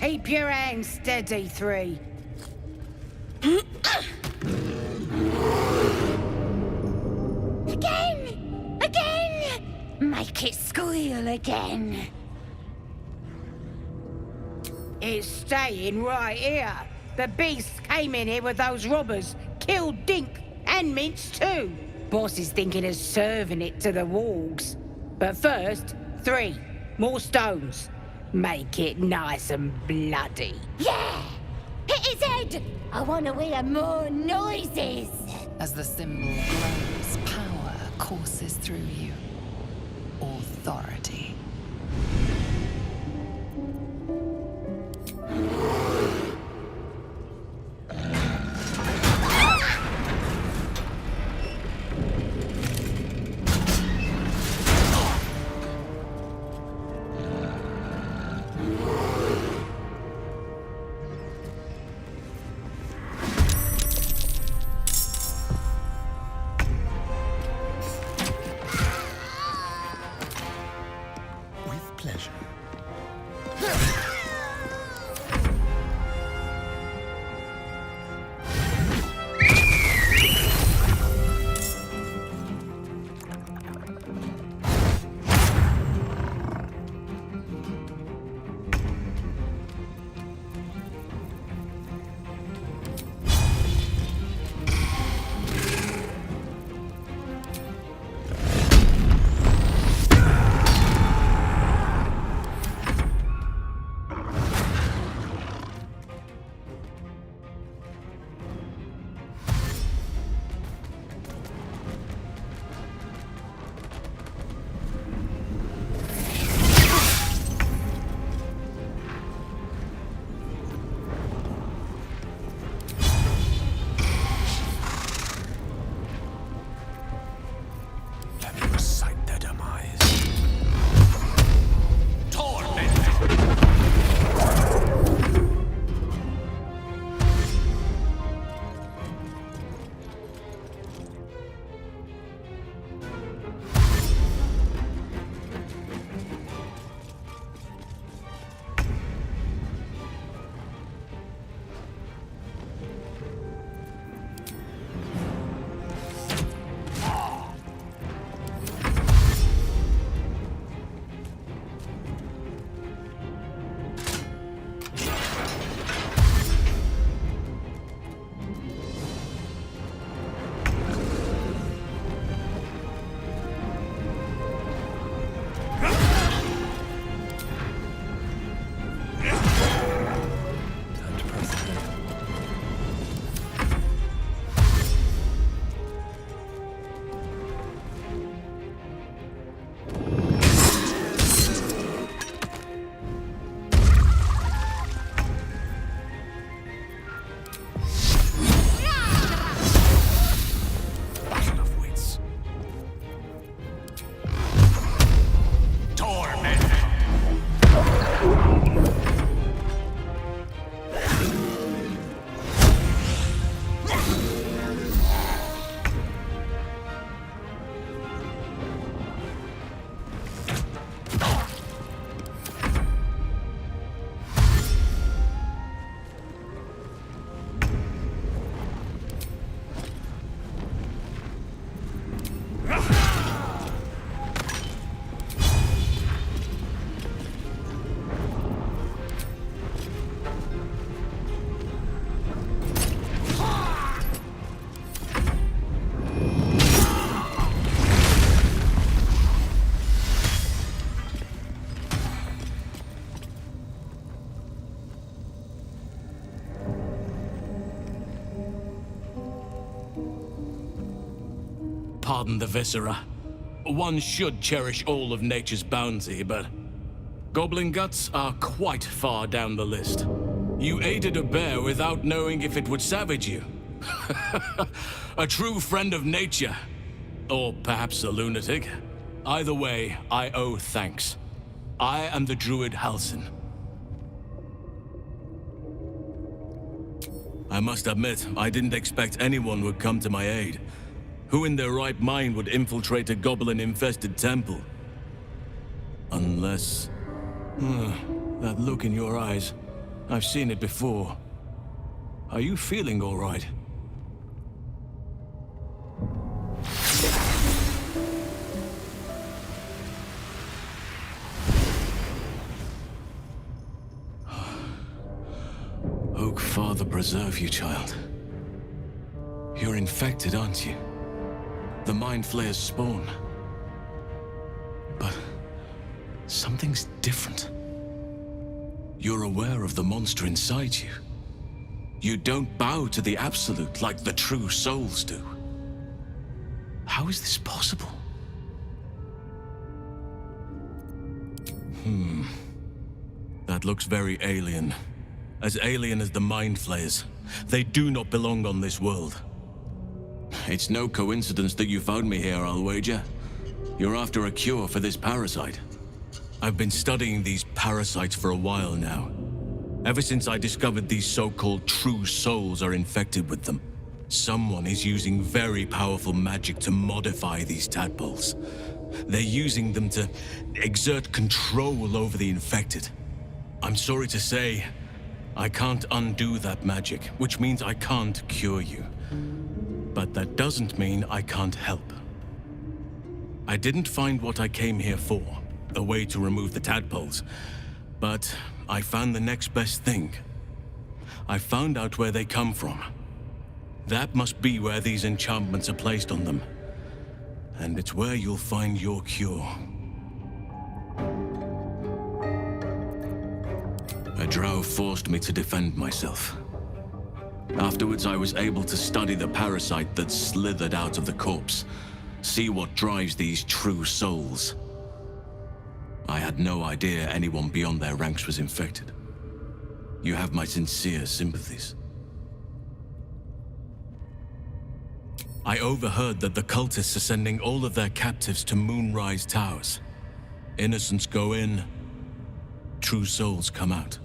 Keep your hands steady, three. Again! Again! Make it squeal again. It's staying right here. The beast came in here with those robbers, killed Dink and Minch too. Boss is thinking of serving it to the wargs. But first, 3 more stones. Make it nice and bloody. Yeah! Hit his head! I want to hear more noises! As the symbol grows, power courses through you. Authority. Pardon the viscera. One should cherish all of nature's bounty, but goblin guts are quite far down the list. You aided a bear without knowing if it would savage you. A true friend of nature. Or perhaps a lunatic. Either way, I owe thanks. I am the druid Halsin. I must admit, I didn't expect anyone would come to my aid. Who in their right mind would infiltrate a goblin-infested temple? Unless... that look in your eyes. I've seen it before. Are you feeling all right? Oak Father preserve you, child. You're infected, aren't you? The Mind Flayer's spawn. But something's different. You're aware of the monster inside you. You don't bow to the Absolute like the true souls do. How is this possible? That looks very alien. As alien as the Mind Flayers. They do not belong on this world. It's no coincidence that you found me here, I'll wager. You're after a cure for this parasite. I've been studying these parasites for a while now. Ever since I discovered these so-called true souls are infected with them. Someone is using very powerful magic to modify these tadpoles. They're using them to exert control over the infected. I'm sorry to say, I can't undo that magic, which means I can't cure you. But that doesn't mean I can't help. I didn't find what I came here for, a way to remove the tadpoles, but I found the next best thing. I found out where they come from. That must be where these enchantments are placed on them. And it's where you'll find your cure. A drow forced me to defend myself. Afterwards, I was able to study the parasite that slithered out of the corpse, see what drives these true souls. I had no idea anyone beyond their ranks was infected. You have my sincere sympathies. I overheard that the cultists are sending all of their captives to Moonrise Towers. Innocents go in, true souls come out.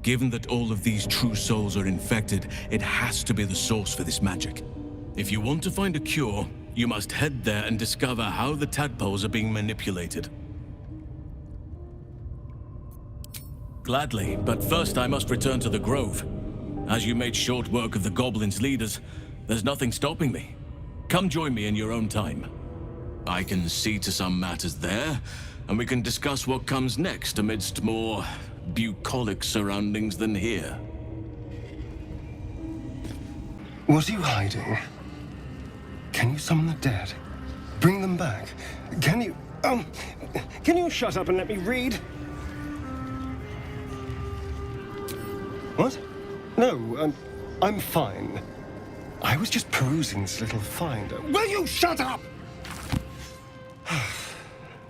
Given that all of these true souls are infected, it has to be the source for this magic. If you want to find a cure, you must head there and discover how the tadpoles are being manipulated. Gladly, but first I must return to the Grove. As you made short work of the goblins' leaders, there's nothing stopping me. Come join me in your own time. I can see to some matters there, and we can discuss what comes next amidst more bucolic surroundings than here. What are you hiding? Can you summon the dead? Bring them back? Can you shut up and let me read? What? No, I'm fine. I was just perusing this little finder. Will you shut up?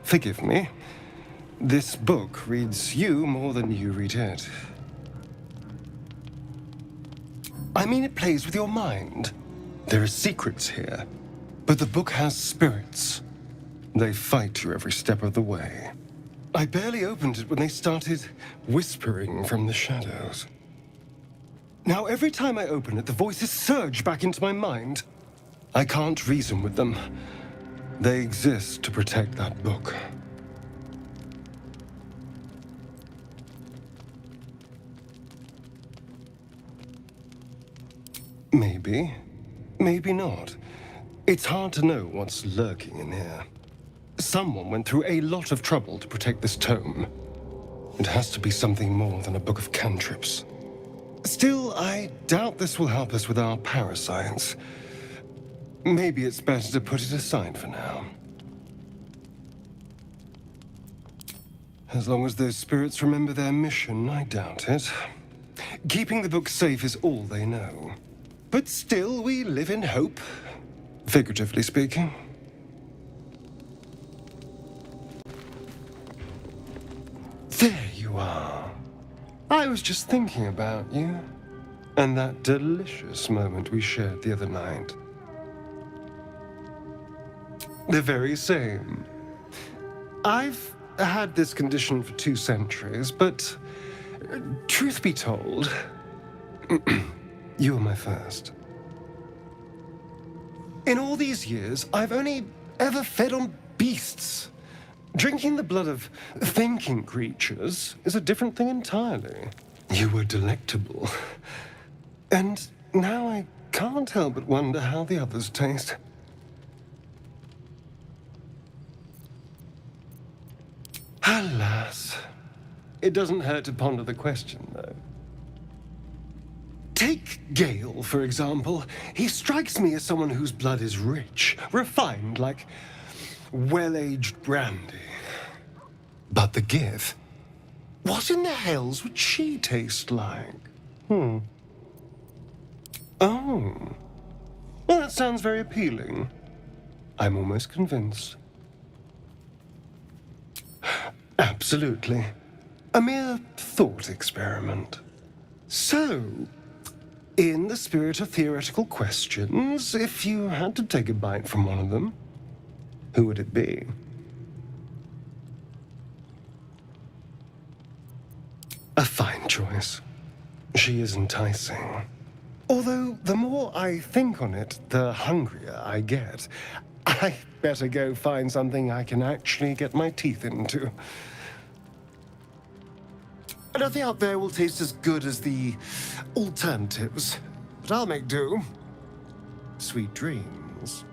Forgive me. This book reads you more than you read it. I mean, it plays with your mind. There are secrets here, but the book has spirits. They fight you every step of the way. I barely opened it when they started whispering from the shadows. Now, every time I open it, the voices surge back into my mind. I can't reason with them. They exist to protect that book. Maybe. Maybe not. It's hard to know what's lurking in here. Someone went through a lot of trouble to protect this tome. It has to be something more than a book of cantrips. Still, I doubt this will help us with our parascience. Maybe it's better to put it aside for now. As long as those spirits remember their mission, I doubt it. Keeping the book safe is all they know. But still, we live in hope, figuratively speaking. There you are. I was just thinking about you, and that delicious moment we shared the other night. The very same. I've had this condition for 2 centuries, but truth be told, you were my first. In all these years, I've only ever fed on beasts. Drinking the blood of thinking creatures is a different thing entirely. You were delectable. And now I can't help but wonder how the others taste. Alas. It doesn't hurt to ponder the question, though. Take Gale, for example. He strikes me as someone whose blood is rich, refined, like well-aged brandy. But the Gith? What in the hells would she taste like? Oh. Well, that sounds very appealing. I'm almost convinced. Absolutely. A mere thought experiment. So, in the spirit of theoretical questions, if you had to take a bite from one of them, who would it be? A fine choice. She is enticing. Although, the more I think on it, the hungrier I get. I better go find something I can actually get my teeth into. Nothing out there will taste as good as the alternatives, but I'll make do. Sweet dreams.